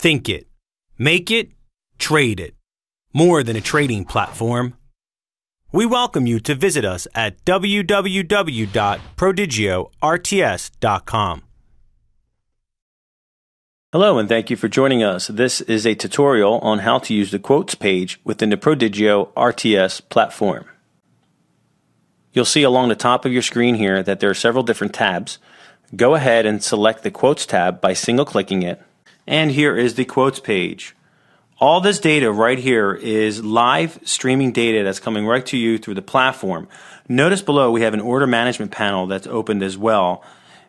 Think it. Make it. Trade it. More than a trading platform. We welcome you to visit us at www.prodigiorts.com. Hello and thank you for joining us. This is a tutorial on how to use the quotes page within the Prodigio RTS platform. You'll see along the top of your screen here that there are several different tabs. Go ahead and select the quotes tab by single-clicking it. And here is the quotes page. All this data right here is live streaming data that's coming right to you through the platform. Notice below we have an order management panel that's opened as well.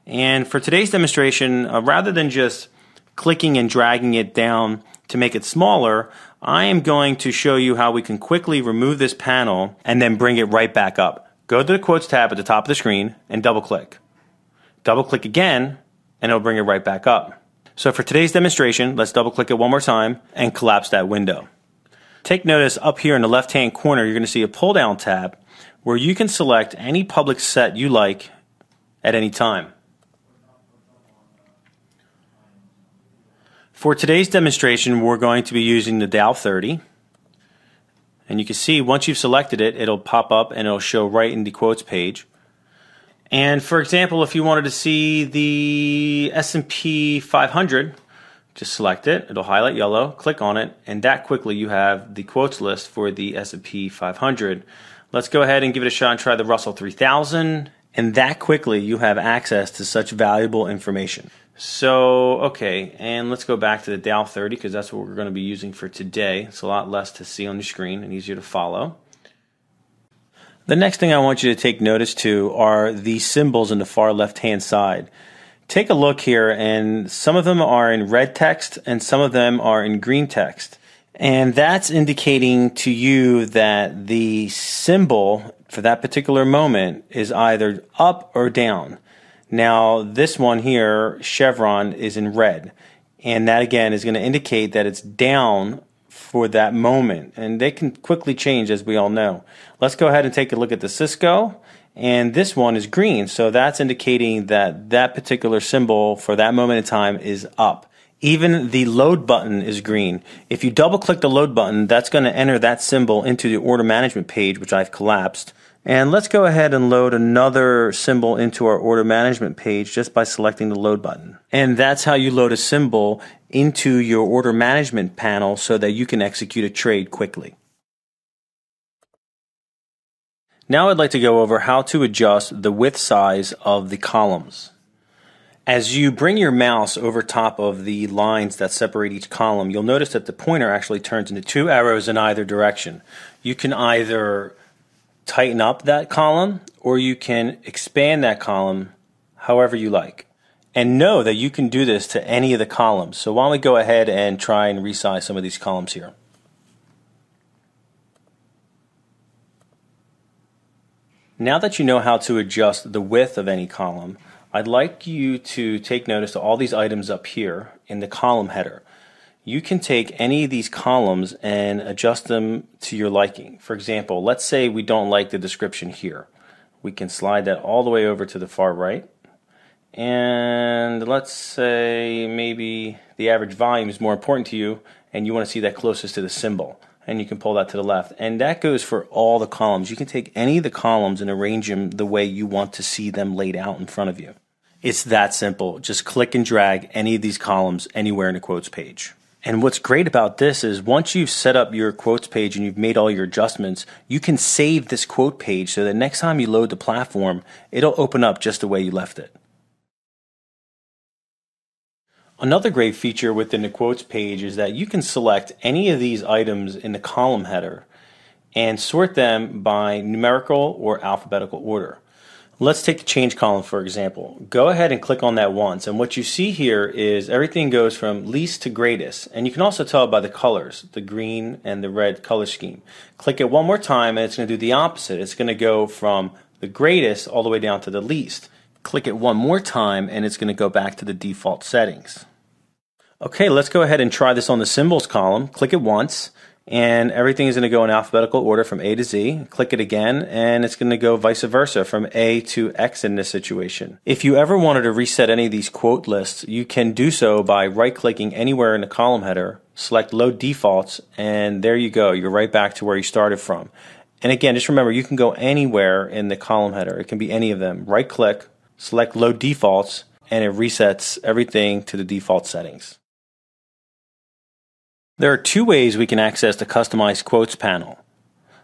And for today's demonstration, rather than just clicking and dragging it down to make it smaller, I am going to show you how we can quickly remove this panel and then bring it right back up. Go to the quotes tab at the top of the screen and double click. Double click again and it'll bring it right back up. So for today's demonstration, let's double click it one more time and collapse that window. Take notice up here in the left hand corner you're going to see a pull down tab where you can select any public set you like at any time. For today's demonstration we're going to be using the Dow 30. And you can see once you've selected it, it'll pop up and it'll show right in the quotes page. And for example, if you wanted to see the S&P 500, just select it. It'll highlight yellow, click on it, and that quickly you have the quotes list for the S&P 500. Let's go ahead and give it a shot and try the Russell 3000. And that quickly you have access to such valuable information. So, okay, and let's go back to the Dow 30 because that's what we're going to be using for today. It's a lot less to see on the screen and easier to follow. The next thing I want you to take notice to are the symbols in the far left-hand side. Take a look here, and some of them are in red text and some of them are in green text. And that's indicating to you that the symbol for that particular moment is either up or down. Now this one here, chevron, is in red, and that again is going to indicate that it's down for that moment, and they can quickly change as we all know. Let's go ahead and take a look at the Cisco, and this one is green, so that's indicating that that particular symbol for that moment in time is up. Even the load button is green. If you double click the load button, that's going to enter that symbol into the order management page, which I've collapsed. And let's go ahead and load another symbol into our order management page just by selecting the load button. And that's how you load a symbol into your order management panel so that you can execute a trade quickly. Now I'd like to go over how to adjust the width size of the columns. As you bring your mouse over top of the lines that separate each column, you'll notice that the pointer actually turns into two arrows in either direction. You can either tighten up that column or you can expand that column however you like. And know that you can do this to any of the columns. So why don't we go ahead and try and resize some of these columns here. Now that you know how to adjust the width of any column, I'd like you to take notice of all these items up here in the column header. You can take any of these columns and adjust them to your liking. For example, let's say we don't like the description here. We can slide that all the way over to the far right. And let's say maybe the average volume is more important to you and you want to see that closest to the symbol. And you can pull that to the left. And that goes for all the columns. You can take any of the columns and arrange them the way you want to see them laid out in front of you. It's that simple. Just click and drag any of these columns anywhere in the quotes page. And what's great about this is once you've set up your quotes page and you've made all your adjustments, you can save this quote page so that next time you load the platform, it'll open up just the way you left it. Another great feature within the quotes page is that you can select any of these items in the column header and sort them by numerical or alphabetical order. Let's take the change column for example. Go ahead and click on that once, and what you see here is everything goes from least to greatest, and you can also tell by the colors, the green and the red color scheme. Click it one more time and it's going to do the opposite. It's going to go from the greatest all the way down to the least. Click it one more time and it's going to go back to the default settings. Okay, let's go ahead and try this on the symbols column. Click it once And everything is going to go in alphabetical order from A to Z. Click it again, and it's going to go vice versa from A to X in this situation. If you ever wanted to reset any of these quote lists, you can do so by right-clicking anywhere in the column header, select Load Defaults, and there you go. You're right back to where you started from. And again, just remember, you can go anywhere in the column header. It can be any of them. Right-click, select Load Defaults, and it resets everything to the default settings. There are two ways we can access the Customized Quotes panel.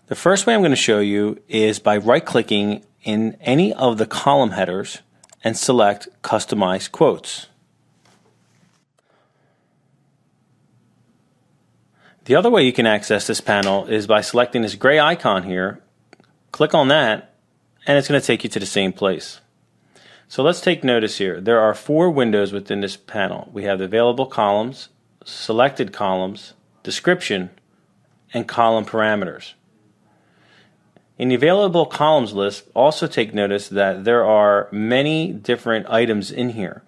The first way I'm going to show you is by right-clicking in any of the column headers and select Customize Quotes. The other way you can access this panel is by selecting this gray icon here, click on that, and it's going to take you to the same place. So let's take notice here. There are 4 windows within this panel. We have the available columns, selected columns, description, and column parameters. In the available columns list, also take notice that there are many different items in here.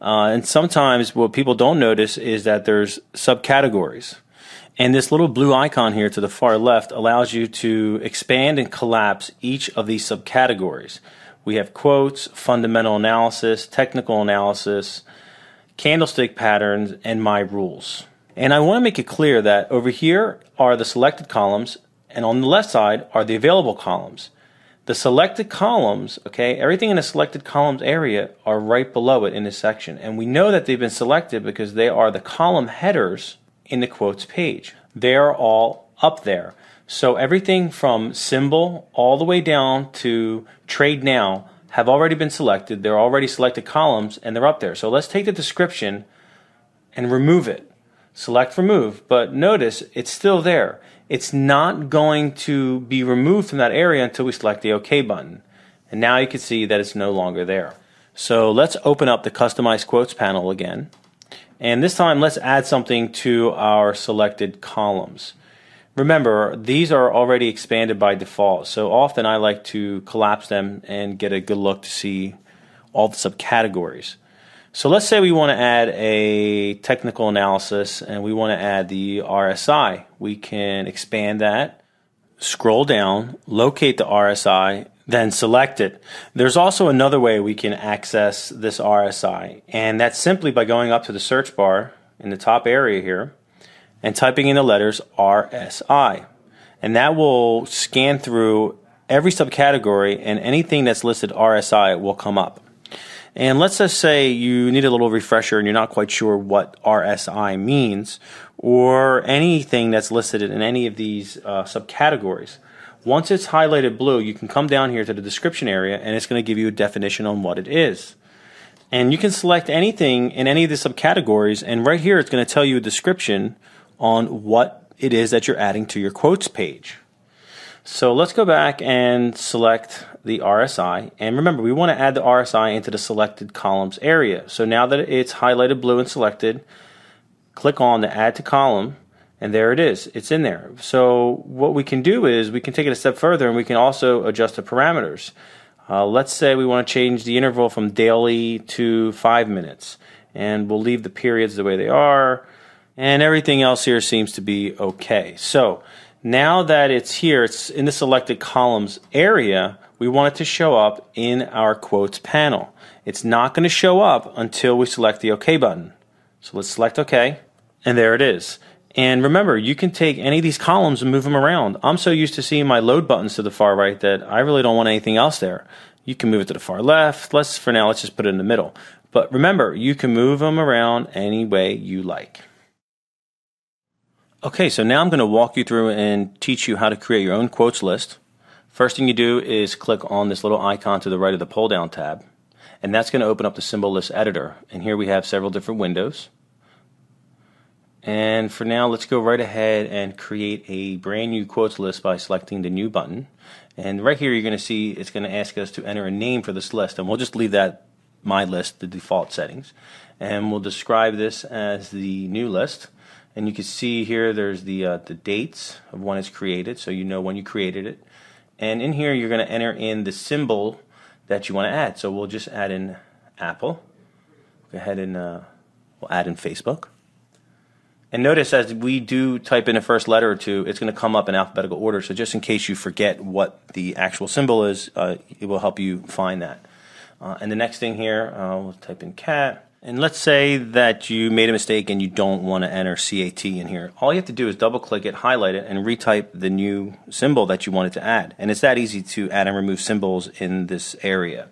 And sometimes what people don't notice is that there's subcategories. And this little blue icon here to the far left allows you to expand and collapse each of these subcategories. We have quotes, fundamental analysis, technical analysis, candlestick patterns, and my rules. And I want to make it clear that over here are the selected columns, and on the left side are the available columns. The selected columns, okay, everything in the selected columns area are right below it in this section. And we know that they've been selected because they are the column headers in the quotes page. They are all up there. So everything from symbol all the way down to trade now have already been selected. They're already selected columns and they're up there. So let's take the description and remove it. Select remove, but notice it's still there. It's not going to be removed from that area until we select the OK button. And now you can see that it's no longer there. So let's open up the Customize Quotes panel again. And this time let's add something to our selected columns. Remember, these are already expanded by default, so often I like to collapse them and get a good look to see all the subcategories. So let's say we want to add a technical analysis and we want to add the RSI. We can expand that, scroll down, locate the RSI, then select it. There's also another way we can access this RSI, and that's simply by going up to the search bar in the top area here and typing in the letters RSI. And that will scan through every subcategory, and anything that's listed RSI will come up. And let's just say you need a little refresher and you're not quite sure what RSI means, or anything that's listed in any of these subcategories. Once it's highlighted blue, you can come down here to the description area and it's going to give you a definition on what it is. And you can select anything in any of the subcategories, and right here it's going to tell you a description on what it is that you're adding to your quotes page. So let's go back and select the RSI, and remember, we want to add the RSI into the selected columns area. So now that it's highlighted blue and selected, click on the Add to Column, and there it is. It's in there. So what we can do is we can take it a step further, and we can also adjust the parameters. Let's say we want to change the interval from daily to 5 minutes, and we'll leave the periods the way they are, and everything else here seems to be okay. So now that it's here, it's in the selected columns area, we want it to show up in our quotes panel. It's not going to show up until we select the OK button. So let's select OK, and there it is. And remember, you can take any of these columns and move them around. I'm so used to seeing my load buttons to the far right that I really don't want anything else there. You can move it to the far left. For now, let's just put it in the middle. But remember, you can move them around any way you like. Okay, so now I'm going to walk you through and teach you how to create your own quotes list. First thing you do is click on this little icon to the right of the pull down tab, and that's going to open up the symbol list editor. And here we have several different windows. And for now, let's go right ahead and create a brand new quotes list by selecting the new button. And right here you're going to see it's going to ask us to enter a name for this list, and we'll just leave that my list, the default settings. And we'll describe this as the new list. And you can see here there's the dates of when it's created, so you know when you created it. And in here you're going to enter in the symbol that you want to add. So we'll just add in Apple. Go ahead and we'll add in Facebook. And notice as we do type in a first letter or two, it's going to come up in alphabetical order. So just in case you forget what the actual symbol is, it will help you find that. And the next thing here, we'll type in cat. And let's say that you made a mistake and you don't want to enter CAT in here. All you have to do is double click it, highlight it, and retype the new symbol that you wanted to add. And it's that easy to add and remove symbols in this area.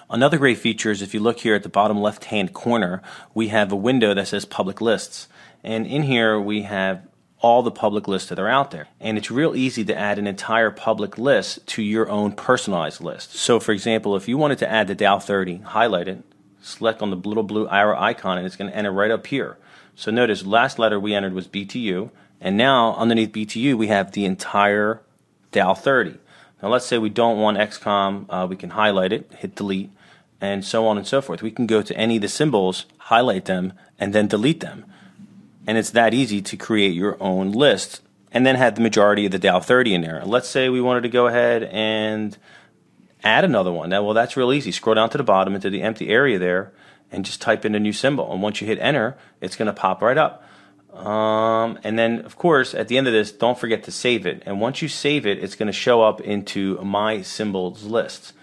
Another great feature is if you look here at the bottom left hand corner, we have a window that says public lists. And in here we have all the public lists that are out there. And it's real easy to add an entire public list to your own personalized list. So for example, if you wanted to add the Dow 30, highlight it, select on the little blue arrow icon, and it's going to enter right up here. So notice last letter we entered was BTU, and now underneath BTU we have the entire Dow 30. Now let's say we don't want XCOM, we can highlight it, hit delete, and so on and so forth. We can go to any of the symbols, highlight them, and then delete them. And it's that easy to create your own list and then have the majority of the Dow 30 in there. Let's say we wanted to go ahead and add another one. Now, well, that's real easy. Scroll down to the bottom into the empty area there and just type in a new symbol. And once you hit enter, it's going to pop right up. And then, of course, at the end of this, don't forget to save it. And once you save it, it's going to show up into my symbols list.